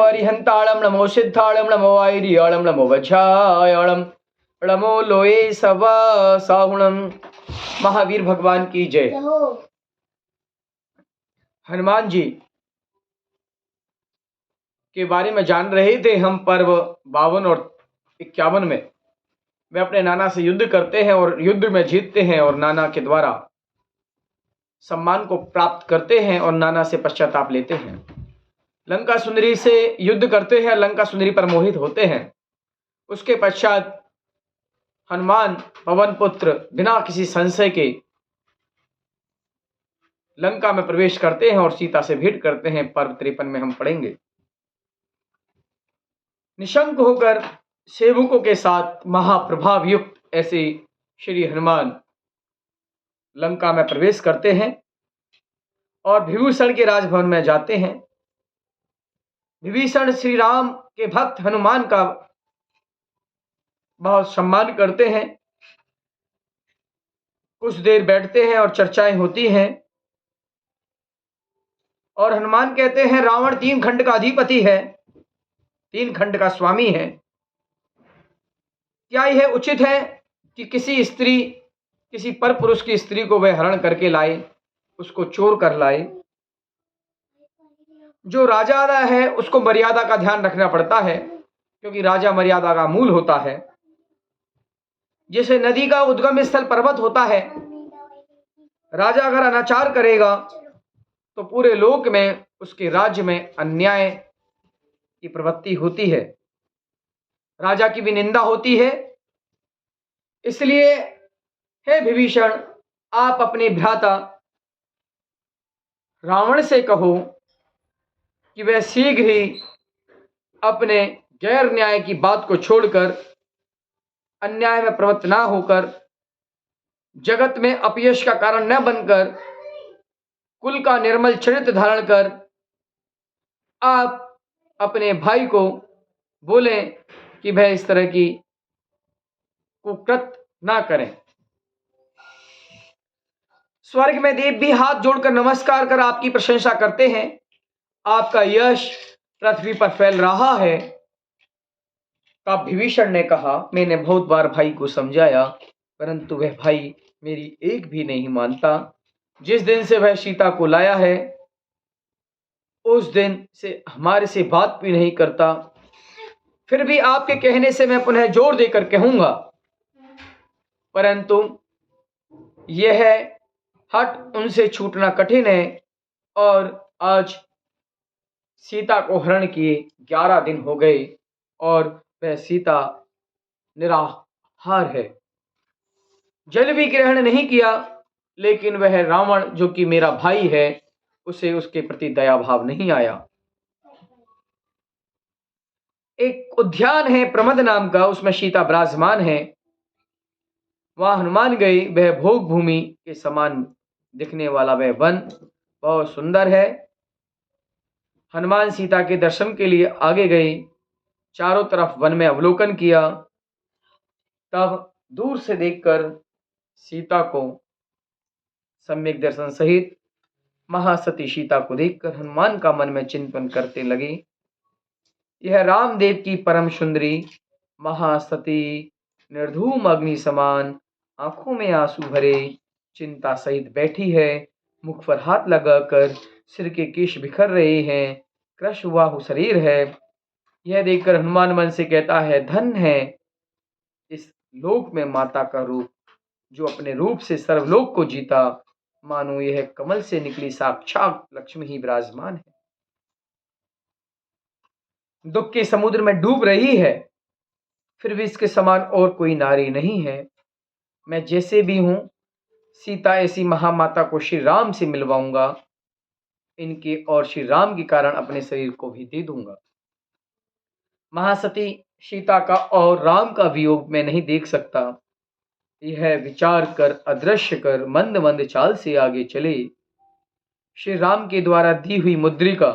अरिहंताणं नमो सिद्धाणं नमो आयरियाणं नमो वज्रायाणं नमो लोये सवा साहुणम। महावीर भगवान की जय। हनुमान जी के बारे में जान रहे थे हम। पर्व 52 और 51 में वे अपने नाना से युद्ध करते हैं और युद्ध में जीतते हैं और नाना के द्वारा सम्मान को प्राप्त करते हैं और नाना से पश्चाताप लेते हैं। लंका सुंदरी से युद्ध करते हैं, लंका सुंदरी पर मोहित होते हैं। उसके पश्चात हनुमान पवन पुत्र बिना किसी संशय के लंका में प्रवेश करते हैं और सीता से भेंट करते हैं। पर्व 53 में हम पढ़ेंगे। निशंक होकर सेवकों के साथ महाप्रभाव युक्त ऐसे श्री हनुमान लंका में प्रवेश करते हैं और विभीषण के राजभवन में जाते हैं। विभीषण श्री राम के भक्त हनुमान का बहुत सम्मान करते हैं। कुछ देर बैठते हैं और चर्चाएं होती हैं और हनुमान कहते हैं रावण 3 खंड का अधिपति है, 3 खंड का स्वामी है। क्या यह उचित है कि किसी स्त्री, किसी पर पुरुष की स्त्री को वह हरण करके लाए, उसको चोर कर लाए? जो राजा है उसको मर्यादा का ध्यान रखना पड़ता है, क्योंकि राजा मर्यादा का मूल होता है। जैसे नदी का उद्गम स्थल पर्वत होता है, राजा अगर अनाचार करेगा तो पूरे लोक में, उसके राज्य में अन्याय की प्रवृत्ति होती है, राजा की भी निंदा होती है। इसलिए हे विभीषण, आप अपने भ्राता रावण से कहो कि वह शीघ्र ही अपने गैर न्याय की बात को छोड़कर अन्याय में प्रवृत्त ना होकर, जगत में अपयश का कारण न बनकर, कुल का निर्मल चरित्र धारण कर आप अपने भाई को बोलें कि वह इस तरह की कुकृत्य ना करें। स्वर्ग में देव भी हाथ जोड़कर नमस्कार कर आपकी प्रशंसा करते हैं। आपका यश पृथ्वी पर फैल रहा है। तब विभीषण ने कहा, मैंने बहुत बार भाई को समझाया, परंतु वह भाई मेरी एक भी नहीं मानता। जिस दिन से वह सीता को लाया है उस दिन से हमारे से बात भी नहीं करता। फिर भी आपके कहने से मैं पुनः जोर देकर कहूंगा, परंतु यह हट उनसे छूटना कठिन है। और आज सीता को हरण किए 11 दिन हो गए और वह सीता निराहार है। जल भी ग्रहण नहीं किया, लेकिन वह रावण जो कि मेरा भाई है, उसे उसके प्रति दया भाव नहीं आया। एक उद्यान है प्रमद नाम का, उसमें सीता विराजमान है। वहां हनुमान गए। वह भोग भूमि के समान दिखने वाला वह वन बहुत सुंदर है। हनुमान सीता के दर्शन के लिए आगे गए, चारों तरफ वन में अवलोकन किया। तब दूर से देखकर सीता को सम्यक दर्शन सहित महासती सीता को देखकर हनुमान का मन में चिंतन करते लगे। यह रामदेव की परम सुंदरी महासती निर्धूम अग्नि समान, आंखों में आंसू भरे, चिंता सहित बैठी है। मुख पर हाथ लगाकर सिर के केश बिखर रहे हैं, क्रश हुआ हो शरीर है। यह देखकर हनुमान मन से कहता है, धन है इस लोक में माता का रूप, जो अपने रूप से सर्वलोक को जीता। मानो यह कमल से निकली साक्षात लक्ष्मी ही विराजमान है। दुख के समुद्र में डूब रही है, फिर भी इसके समान और कोई नारी नहीं है। मैं जैसे भी हूं, सीता ऐसी महामाता को श्री राम से मिलवाऊंगा। इनके और श्री राम के कारण अपने शरीर को भी दे दूंगा। महासती सीता का और राम का वियोग मैं नहीं देख सकता। यह विचार कर, अदृश्य कर, मंद मंद चाल से आगे चले। श्री राम के द्वारा दी हुई मुद्रिका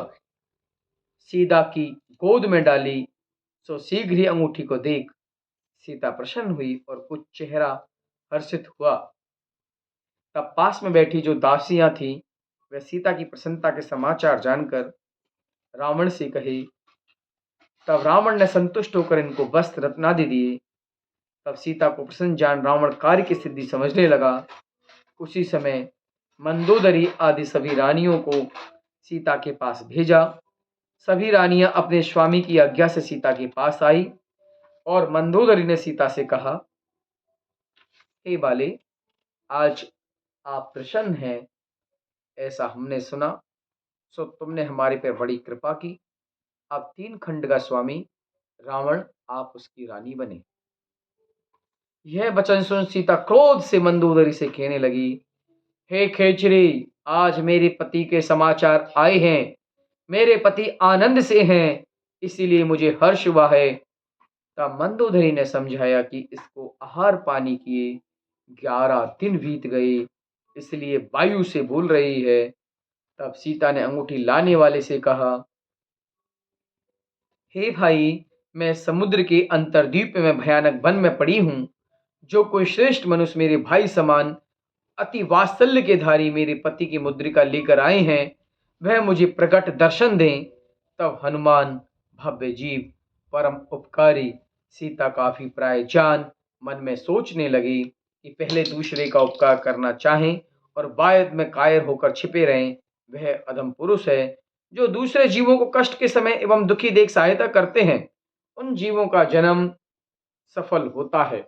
सीता की गोद में डाली, सो शीघ्र ही अंगूठी को देख सीता प्रसन्न हुई और कुछ चेहरा हर्षित हुआ। तब पास में बैठी जो दासियां थी, वह सीता की प्रसन्नता के समाचार जानकर रावण से कहे तब रावण ने संतुष्ट होकर इनको वस्त्र रत्नादि दिए। तब सीता को प्रसन्न जान रावण कार्य की सिद्धि समझने लगा। उसी समय मंदोदरी आदि सभी रानियों को सीता के पास भेजा। सभी रानियां अपने स्वामी की आज्ञा से सीता के पास आई और मंदोदरी ने सीता से कहा, हे बाले, आज आप प्रसन्न हैं, ऐसा हमने सुना, सो तुमने हमारे पर बड़ी कृपा की। अब 3 खंड का स्वामी रावण आप उसकी रानी बने। यह वचन सुन सीता क्रोध से मंदोदरी से कहने लगी, हे खेचरी, आज मेरे पति के समाचार आए हैं। मेरे पति आनंद से हैं, इसीलिए मुझे हर्ष हुआ है। तब मंदोदरी ने समझाया कि इसको आहार पानी किए 11 दिन बीत गए, इसलिए वायु से बोल रही है। तब सीता ने अंगूठी लाने वाले से कहा, हे भाई, मैं समुद्र के अंतर्द्वीप में भयानक वन में पड़ी हूं। जो कोई श्रेष्ठ मनुष्य मेरे भाई समान अति वात्सल्य के धारी मेरे पति की मुद्रिका लेकर आए हैं, वह मुझे प्रकट दर्शन दें। तब हनुमान भव्य जीव परम उपकारी सीता का अभिप्राय जान मन में सोचने लगी कि पहले दूसरे का उपकार करना चाहें और बाद में कायर होकर छिपे रहें, वह अधम पुरुष है। जो दूसरे जीवों को कष्ट के समय एवं दुखी देख सहायता करते हैं, उन जीवों का जन्म सफल होता है।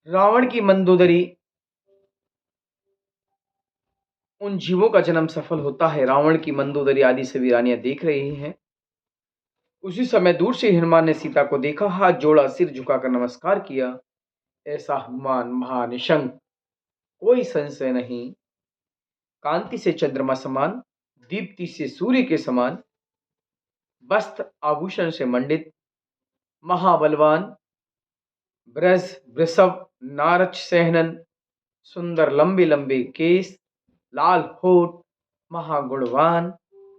रावण की मंदोदरी उन जीवों का जन्म सफल होता है। रावण की मंदोदरी आदि सभी रानियां देख रही हैं। उसी समय दूर से हनुमान ने सीता को देखा, हाथ जोड़ा, सिर झुकाकर नमस्कार किया। ऐसा हनुमान महानिशंक, कोई संशय नहीं, कांति से चंद्रमा समान, दीप्ति से सूर्य के समान, वस्त्र आभूषण से मंडित, महाबलवान, ब्रज वृषभ नारच सहनन, सुंदर लंबे लंबे केस, लाल होठ, महागुणवान,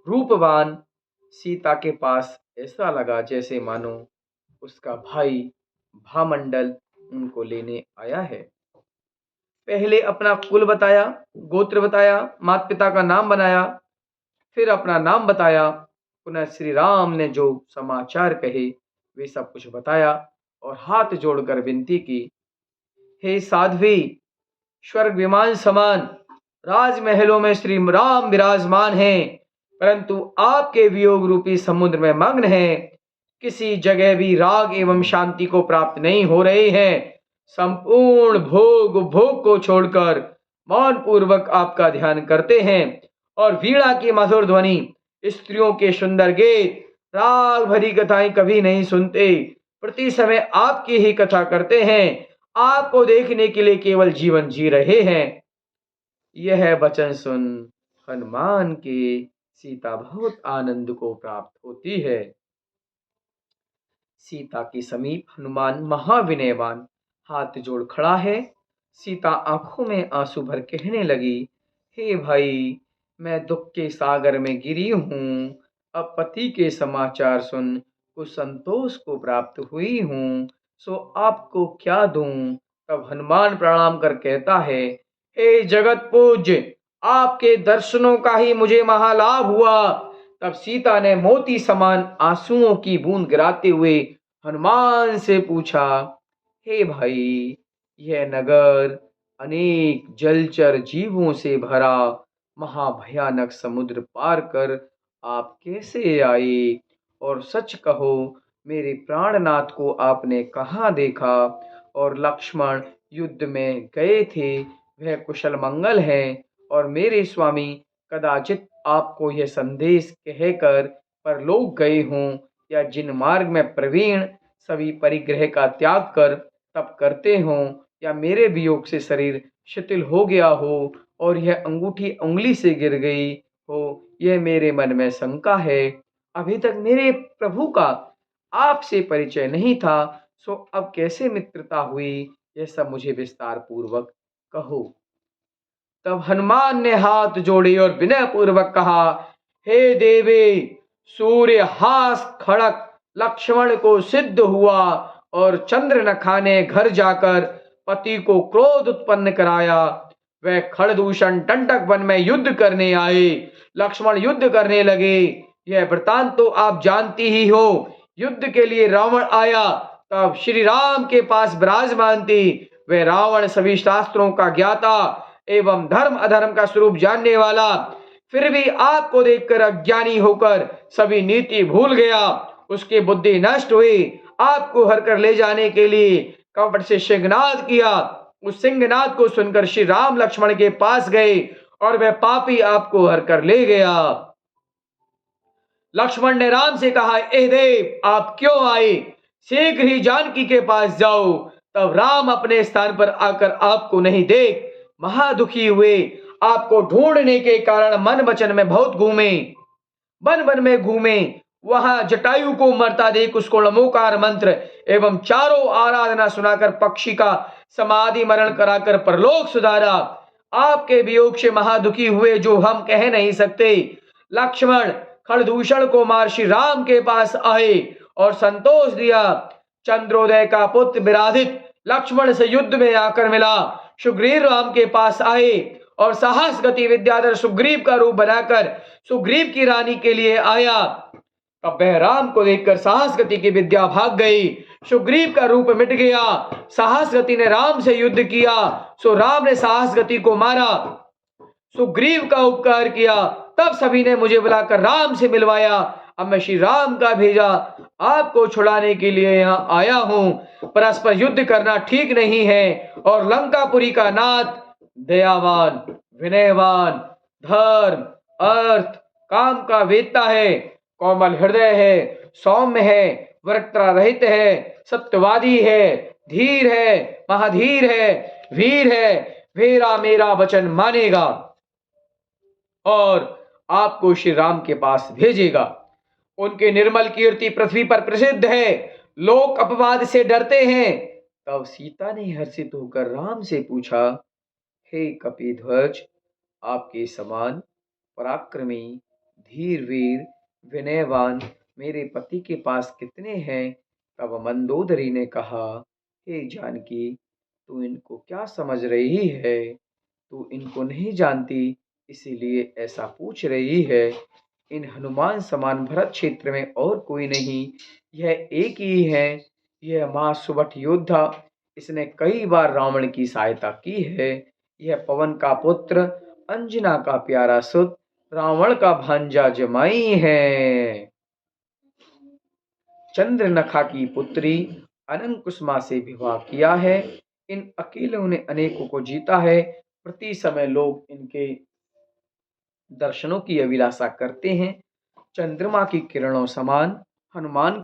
रूपवान सीता के पास ऐसा लगा जैसे मानो उसका भाई भामंडल उनको लेने आया है। पहले अपना कुल बताया, गोत्र बताया, माता पिता का नाम बनाया, फिर अपना नाम बताया। पुनः श्री राम ने जो समाचार कहे वे सब कुछ बताया और हाथ जोड़कर विनती की, हे साध्वी, स्वर्ग विमान समान राजमहलों में श्री राम विराजमान हैं, परंतु आपके वियोग रूपी समुद्र में मग्न हैं। किसी जगह भी राग एवं शांति को प्राप्त नहीं हो रहे हैं। संपूर्ण भोग उपभोग को छोड़कर मौन पूर्वक आपका ध्यान करते हैं और वीणा की मधुर ध्वनि, स्त्रियों के सुंदर गीत, राग भरी कथाएं कभी नहीं सुनते। प्रति समय आपकी ही कथा करते हैं, आपको देखने के लिए केवल जीवन जी रहे हैं। यह वचन सुन हनुमान के सीता बहुत आनंद को प्राप्त होती है। सीता के समीप हनुमान महाविनयवान हाथ जोड़ खड़ा है। सीता आंखों में आंसू भर कहने लगी, हे भाई, मैं दुख के सागर में गिरी हूँ। अब पति के समाचार सुन कुछ संतोष को प्राप्त हुई हूँ, सो आपको क्या दूं। तब हनुमान प्रणाम कर कहता है, हे जगत पूज्य, आपके दर्शनों का ही मुझे महालाभ हुआ। तब सीता ने मोती समान आंसुओं की बूंद गिराते हुए हनुमान से पूछा, हे भाई, यह नगर अनेक जलचर जीवों से भरा महाभयानक समुद्र पार कर आप कैसे आए? और सच कहो, मेरे प्राणनाथ को आपने कहाँ देखा? और लक्ष्मण युद्ध में गए थे, वह कुशल मंगल है। और मेरे स्वामी कदाचित आपको यह संदेश कहकर परलोक गए हों, या जिन मार्ग में प्रवीण सभी परिग्रह का त्याग कर तप करते हों, या मेरे वियोग से शरीर शिथिल हो गया हो और यह अंगूठी उंगली से गिर गई हो, यह मेरे मन में शंका है। अभी तक मेरे प्रभु का आपसे परिचय नहीं था, सो अब कैसे मित्रता हुई, यह सब मुझे विस्तार पूर्वक कहो। तब हनुमान ने हाथ जोड़े और विनय पूर्वक कहा, हे देवी, सूर्य हास खड़क लक्ष्मण को सिद्ध हुआ और चंद्रनखा ने घर जाकर पति को क्रोध उत्पन्न कराया। वह खड़दूषण टंटक वन में युद्ध करने आए, लक्ष्मण युद्ध करने लगे। यह वृतांत तो आप जानती ही हो। युद्ध के लिए रावण आया, तब श्री राम के पास विराजमान थी। वह रावण सभी शास्त्रों का ज्ञाता एवं धर्म अधर्म का स्वरूप जानने वाला, फिर भी आपको देखकर अज्ञानी होकर सभी नीति भूल गया। उसकी बुद्धि नष्ट हुई। आपको हर कर ले जाने के लिए कपट से सिंहनाद किया। उस सिंहनाद को सुनकर श्री राम लक्ष्मण के पास गए और वह पापी आपको हर कर ले गया। लक्ष्मण ने राम से कहा, ए देव, आप क्यों आए? शीघ्र ही जानकी के पास जाओ। तब राम अपने स्थान पर आकर आपको नहीं देख महादुखी हुए। आपको ढूंढने के कारण मन वचन में बहुत घूमे, वन वन में घूमे। वहां जटायु को मरता देख उसको नमोकार मंत्र एवं चारों आराधना सुनाकर पक्षी का समाधि मरण कराकर परलोक सुधारा। आपके वियोग से महादुखी हुए जो हम कह नहीं सकते। लक्ष्मण खरदूषण को मार श्री राम के पास आए और संतोष दिया। चंद्रोदय का पुत्र विराधित लक्ष्मण से युद्ध में आकर मिला। सुग्रीव राम के पास आए और साहस गति विद्याधर सुग्रीव का रूप बनाकर सुग्रीव की रानी के लिए आया। तब वह राम को देखकर साहस गति की विद्या भाग गई। सुग्रीव का रूप मिट गया। साहस गति ने राम से युद्ध किया, सो राम ने साहस गति को मारा, सुग्रीव का उपकार किया। तब सभी ने मुझे बुलाकर राम से मिलवाया। अब मैं श्री राम का भेजा आपको छुड़ाने के लिए यहाँ आया हूं। परस्पर युद्ध करना ठीक नहीं है। और लंकापुरी का नाथ दयावान, विनयवान, धर्म, अर्थ, काम का वेत्ता है, कोमल हृदय है, सौम्य है, वक्रता रहित है, सत्यवादी है, धीर है, महाधीर है, वीर है, मेरा मेरा वचन मानेगा और आपको श्री राम के पास भेजेगा। उनके निर्मल कीर्ति पृथ्वी पर प्रसिद्ध है। लोग अपवाद से डरते हैं। तब सीता ने हर्षित होकर राम से पूछा, हे कपिध्वज, आपके समान पराक्रमी, धीर वीर, विनयवान मेरे पति के पास कितने हैं? तब मंदोदरी ने कहा, हे जानकी, तू इनको क्या समझ रही है? तू इनको नहीं जानती, इसीलिए ऐसा पूछ रही है। इन हनुमान समान भरत क्षेत्र में और कोई नहीं, यह एक ही है। यह महासुभट योद्धा, इसने कई बार रावण की सहायता की है। यह पवन का पुत्र, अंजना का प्यारा सुत, रावण का भांजा जमाई है। चंद्रनखा की पुत्री अनंकुसमा से विवाह किया है। इन अकेलों ने अनेकों को जीता है। प्रति समय लोग इनके दर्शनों की अभिलाषा करते हैं। चंद्रमा की किरणों समान हनुमान